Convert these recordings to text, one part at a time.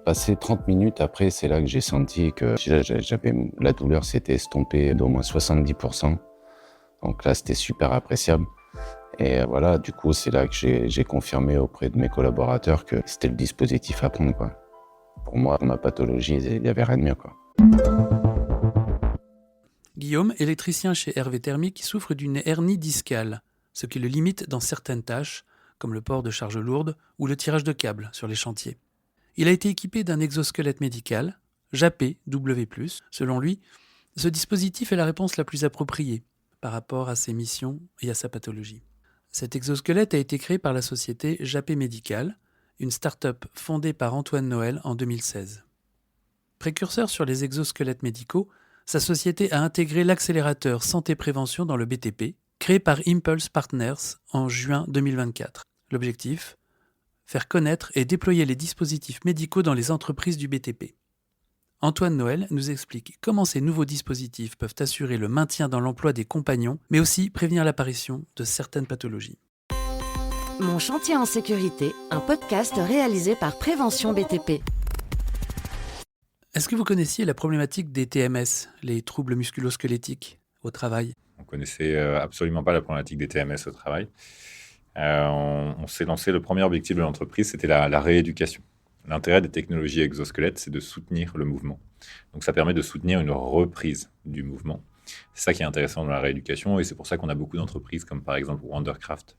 Passé 30 minutes après, c'est là que j'ai senti que la douleur s'était estompée d'au moins 70%. Donc là, c'était super appréciable. Et voilà, du coup, c'est là que j'ai confirmé auprès de mes collaborateurs que c'était le dispositif à prendre, quoi. Pour moi, pour ma pathologie, il n'y avait rien de mieux, quoi. Guillaume, électricien chez Hervé Thermique, souffre d'une hernie discale, ce qui le limite dans certaines tâches, comme le port de charges lourdes ou le tirage de câbles sur les chantiers. Il a été équipé d'un exosquelette médical, JAPé W+. Selon lui, ce dispositif est la réponse la plus appropriée par rapport à ses missions et à sa pathologie. Cet exosquelette a été créé par la société JAPé Médical, une start-up fondée par Antoine Noël en 2016. Précurseur sur les exosquelettes médicaux, sa société a intégré l'accélérateur santé-prévention dans le BTP, créé par Impulse Partners en juin 2024. L'objectif ? Faire connaître et déployer les dispositifs médicaux dans les entreprises du BTP. Antoine Noël nous explique comment ces nouveaux dispositifs peuvent assurer le maintien dans l'emploi des compagnons, mais aussi prévenir l'apparition de certaines pathologies. Mon chantier en sécurité, un podcast réalisé par Prévention BTP. Est-ce que vous connaissiez la problématique des TMS, les troubles musculo-squelettiques, au travail ? On ne connaissait absolument pas la problématique des TMS au travail. On s'est lancé, le premier objectif de l'entreprise, c'était la rééducation. L'intérêt des technologies exosquelettes, c'est de soutenir le mouvement. Donc ça permet de soutenir une reprise du mouvement. C'est ça qui est intéressant dans la rééducation et c'est pour ça qu'on a beaucoup d'entreprises comme par exemple Wondercraft.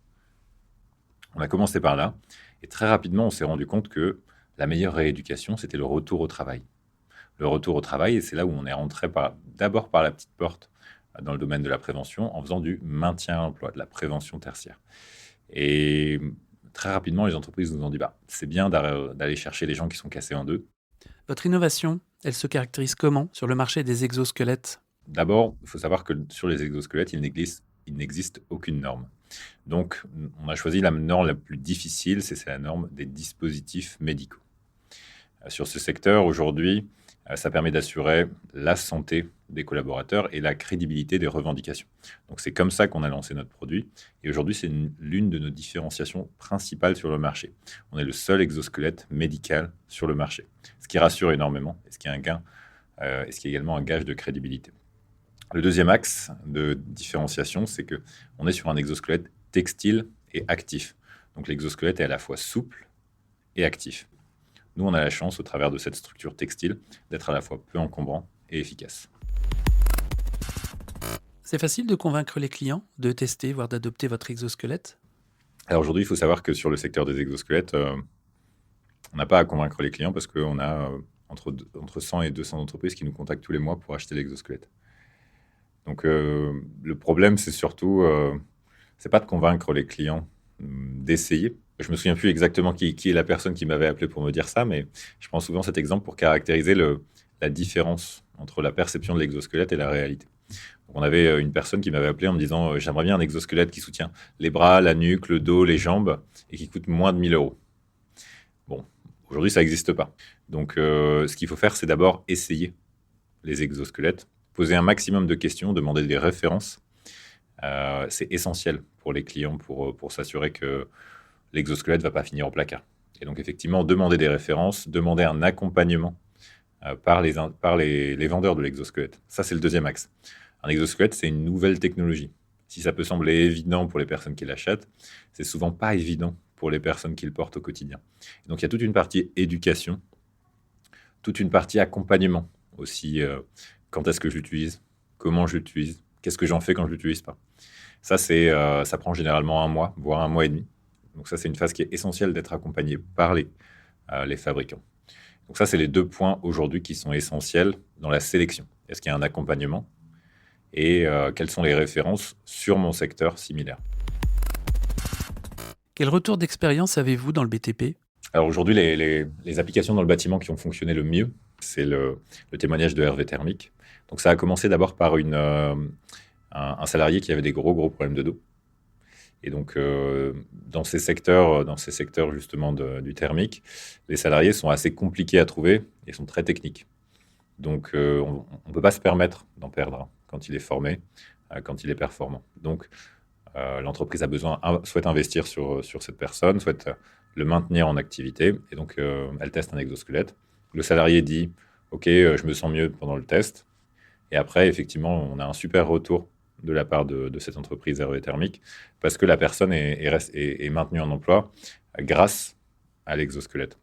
On a commencé par là et très rapidement, on s'est rendu compte que la meilleure rééducation, c'était le retour au travail. Le retour au travail, et c'est là où on est rentré d'abord par la petite porte dans le domaine de la prévention en faisant du maintien à l'emploi, de la prévention tertiaire. Et très rapidement, les entreprises nous ont dit c'est bien d'aller chercher les gens qui sont cassés en deux. Votre innovation, elle se caractérise comment sur le marché des exosquelettes ? D'abord, il faut savoir que sur les exosquelettes, il n'existe aucune norme. Donc, on a choisi la norme la plus difficile, c'est la norme des dispositifs médicaux. Sur ce secteur, aujourd'hui, ça permet d'assurer la santé des collaborateurs et la crédibilité des revendications. Donc, c'est comme ça qu'on a lancé notre produit. Et aujourd'hui, c'est l'une de nos différenciations principales sur le marché. On est le seul exosquelette médical sur le marché, ce qui rassure énormément et ce qui est également un gage de crédibilité. Le deuxième axe de différenciation, c'est qu'on est sur un exosquelette textile et actif. Donc, l'exosquelette est à la fois souple et actif. Nous, on a la chance, au travers de cette structure textile, d'être à la fois peu encombrant et efficace. C'est facile de convaincre les clients de tester, voire d'adopter votre exosquelette ? Alors aujourd'hui, il faut savoir que sur le secteur des exosquelettes, on n'a pas à convaincre les clients parce qu'on a entre 100 et 200 entreprises qui nous contactent tous les mois pour acheter l'exosquelette. Donc le problème, c'est surtout, c'est pas de convaincre les clients d'essayer. Je me souviens plus exactement qui est la personne qui m'avait appelé pour me dire ça, mais je prends souvent cet exemple pour caractériser la différence entre la perception de l'exosquelette et la réalité. Donc, on avait une personne qui m'avait appelé en me disant j'aimerais bien un exosquelette qui soutient les bras, la nuque, le dos, les jambes et qui coûte moins de 1 000 €. Bon, aujourd'hui, ça n'existe pas. Donc, ce qu'il faut faire, c'est d'abord essayer les exosquelettes, poser un maximum de questions, demander des références. C'est essentiel pour les clients pour s'assurer que l'exosquelette ne va pas finir au placard. Et donc, effectivement, demander des références, demander un accompagnement par les vendeurs de l'exosquelette. Ça, c'est le deuxième axe. Un exosquelette, c'est une nouvelle technologie. Si ça peut sembler évident pour les personnes qui l'achètent, c'est souvent pas évident pour les personnes qui le portent au quotidien. Et donc, il y a toute une partie éducation, toute une partie accompagnement aussi. Quand est-ce que je l'utilise ? Comment je l'utilise ? Qu'est-ce que j'en fais quand je ne l'utilise pas ? Ça, ça prend généralement 1 mois, voire 1 mois et demi. Donc ça, c'est une phase qui est essentielle d'être accompagnée par les fabricants. Donc ça, c'est les 2 points aujourd'hui qui sont essentiels dans la sélection. Est-ce qu'il y a un accompagnement ? Et quelles sont les références sur mon secteur similaire ? Quel retour d'expérience avez-vous dans le BTP ? Alors aujourd'hui, les applications dans le bâtiment qui ont fonctionné le mieux, c'est le témoignage de Hervé Thermique. Donc ça a commencé d'abord par un salarié qui avait des gros problèmes de dos. Et donc, dans ces secteurs justement du thermique, les salariés sont assez compliqués à trouver et sont très techniques. Donc, on ne peut pas se permettre d'en perdre quand il est formé, quand il est performant. Donc, l'entreprise souhaite investir sur cette personne, souhaite le maintenir en activité. Et donc, elle teste un exosquelette. Le salarié dit « Ok, je me sens mieux pendant le test ». Et après, effectivement, on a un super retour de la part de cette entreprise Hervé Thermique parce que la personne est maintenue en emploi grâce à l'exosquelette.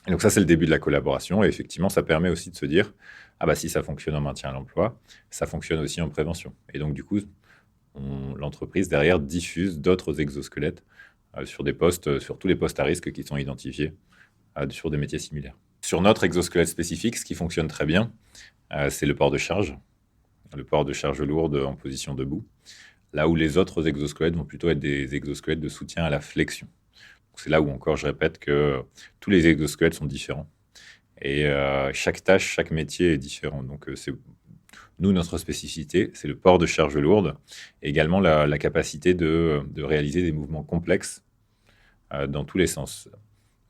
Et donc ça, c'est le début de la collaboration. Et effectivement, ça permet aussi de se dire « Ah bah si ça fonctionne en maintien à l'emploi, ça fonctionne aussi en prévention ». Et donc du coup, l'entreprise derrière diffuse d'autres exosquelettes sur tous les postes à risque qui sont identifiés sur des métiers similaires. Sur notre exosquelette spécifique, ce qui fonctionne très bien, c'est le port de charge lourde en position debout, là où les autres exosquelettes vont plutôt être des exosquelettes de soutien à la flexion. Donc c'est là où encore je répète que tous les exosquelettes sont différents et chaque tâche, chaque métier est différent. Donc nous, notre spécificité, c'est le port de charge lourde et également la capacité de réaliser des mouvements complexes dans tous les sens.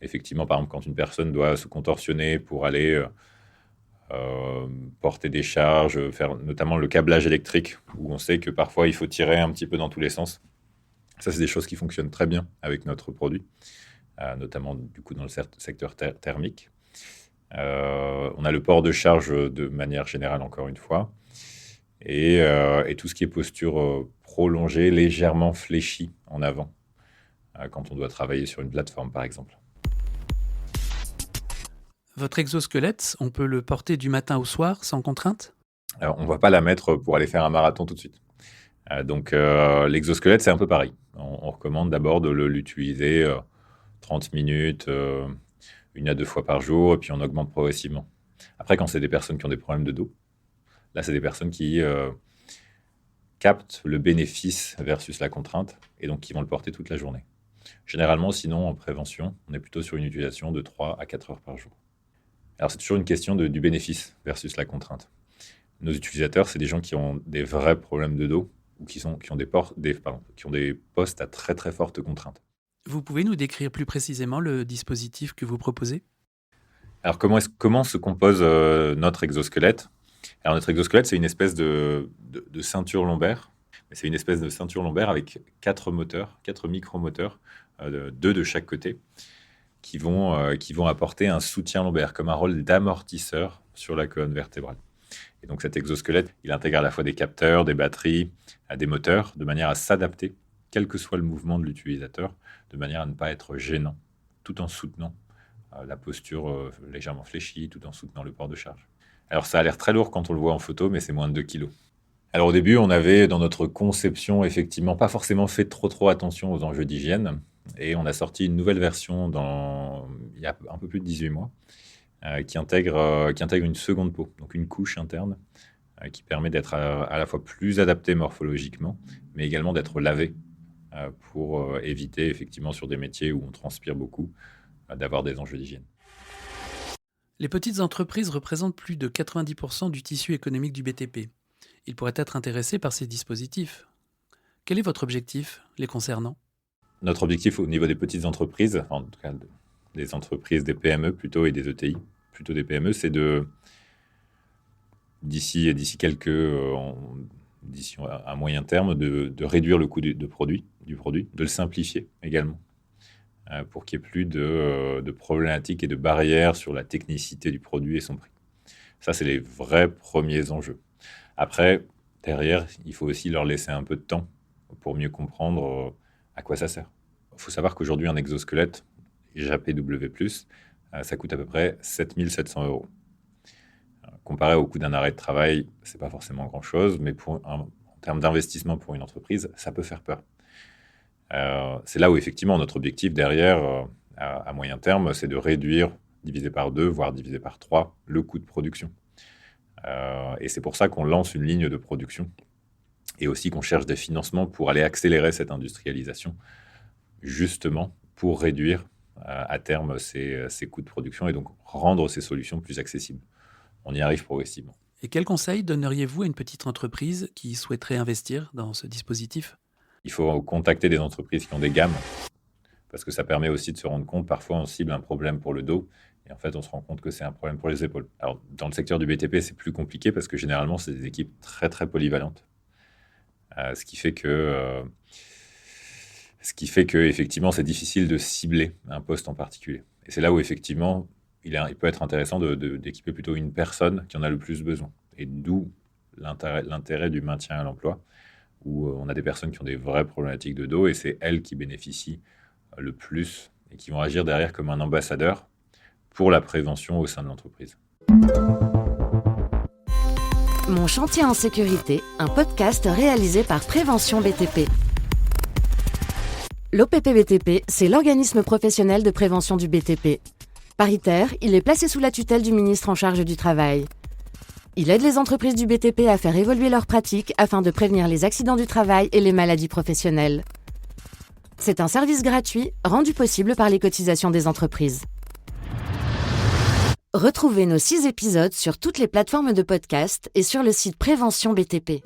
Effectivement, par exemple, quand une personne doit se contorsionner pour aller porter des charges, faire notamment le câblage électrique, où on sait que parfois il faut tirer un petit peu dans tous les sens. Ça, c'est des choses qui fonctionnent très bien avec notre produit, notamment du coup dans le secteur thermique. On a le port de charge de manière générale, encore une fois, et tout ce qui est posture prolongée, légèrement fléchie en avant, quand on doit travailler sur une plateforme, par exemple. Votre exosquelette, on peut le porter du matin au soir sans contrainte ? Alors, on ne va pas la mettre pour aller faire un marathon tout de suite. Donc, l'exosquelette, c'est un peu pareil. On recommande d'abord de l'utiliser 30 minutes, 1 à 2 fois par jour, et puis on augmente progressivement. Après, quand c'est des personnes qui ont des problèmes de dos, là, c'est des personnes qui captent le bénéfice versus la contrainte, et donc qui vont le porter toute la journée. Généralement, sinon, en prévention, on est plutôt sur une utilisation de 3 à 4 heures par jour. Alors, c'est toujours une question du bénéfice versus la contrainte. Nos utilisateurs, c'est des gens qui ont des vrais problèmes de dos ou qui ont des postes à très très forte contrainte. Vous pouvez nous décrire plus précisément le dispositif que vous proposez ? Alors, comment se compose notre exosquelette ? Alors, notre exosquelette, c'est une espèce de ceinture lombaire. C'est une espèce de ceinture lombaire avec 4 moteurs, 4 micromoteurs, 2 de chaque côté, qui vont apporter un soutien lombaire, comme un rôle d'amortisseur sur la colonne vertébrale. Et donc cet exosquelette, il intègre à la fois des capteurs, des batteries, des moteurs, de manière à s'adapter, quel que soit le mouvement de l'utilisateur, de manière à ne pas être gênant, tout en soutenant la posture légèrement fléchie, tout en soutenant le port de charge. Alors ça a l'air très lourd quand on le voit en photo, mais c'est moins de 2 kg. Alors au début, on avait dans notre conception effectivement pas forcément fait trop attention aux enjeux d'hygiène, et on a sorti une nouvelle version il y a un peu plus de 18 mois, qui intègre une seconde peau, donc une couche interne, qui permet d'être à la fois plus adapté morphologiquement, mais également d'être lavé pour éviter effectivement sur des métiers où on transpire beaucoup, d'avoir des enjeux d'hygiène. Les petites entreprises représentent plus de 90% du tissu économique du BTP. Ils pourraient être intéressés par ces dispositifs. Quel est votre objectif les concernant ? Notre objectif au niveau des petites entreprises, en tout cas des entreprises, des PME plutôt et des ETI, plutôt des PME, c'est d'ici à moyen terme, de réduire le coût du produit, de le simplifier également, pour qu'il n'y ait plus de problématiques et de barrières sur la technicité du produit et son prix. Ça, c'est les vrais premiers enjeux. Après, derrière, il faut aussi leur laisser un peu de temps pour mieux comprendre à quoi ça sert. Il faut savoir qu'aujourd'hui, un exosquelette JAPW+, ça coûte à peu près 7 700 €. Comparé au coût d'un arrêt de travail, ce n'est pas forcément grand-chose, mais en termes d'investissement pour une entreprise, ça peut faire peur. C'est là où effectivement notre objectif derrière, à moyen terme, c'est de réduire, diviser par 2, voire diviser par 3, le coût de production. Et c'est pour ça qu'on lance une ligne de production et aussi qu'on cherche des financements pour aller accélérer cette industrialisation, justement pour réduire à terme ces coûts de production et donc rendre ces solutions plus accessibles. On y arrive progressivement. Et quels conseils donneriez-vous à une petite entreprise qui souhaiterait investir dans ce dispositif ? Il faut contacter des entreprises qui ont des gammes, parce que ça permet aussi de se rendre compte, parfois on cible un problème pour le dos, et en fait on se rend compte que c'est un problème pour les épaules. Alors dans le secteur du BTP, c'est plus compliqué, parce que généralement c'est des équipes très très polyvalentes. Ce qui fait que Ce qui fait qu'effectivement, c'est difficile de cibler un poste en particulier. Et c'est là où, effectivement, il peut être intéressant d'équiper plutôt une personne qui en a le plus besoin. Et d'où l'intérêt du maintien à l'emploi, où on a des personnes qui ont des vraies problématiques de dos, et c'est elles qui bénéficient le plus et qui vont agir derrière comme un ambassadeur pour la prévention au sein de l'entreprise. Mon chantier en sécurité, un podcast réalisé par Prévention BTP. L'OPP BTP, c'est l'organisme professionnel de prévention du BTP. Paritaire, il est placé sous la tutelle du ministre en charge du Travail. Il aide les entreprises du BTP à faire évoluer leurs pratiques afin de prévenir les accidents du travail et les maladies professionnelles. C'est un service gratuit rendu possible par les cotisations des entreprises. Retrouvez nos 6 épisodes sur toutes les plateformes de podcast et sur le site Prévention BTP.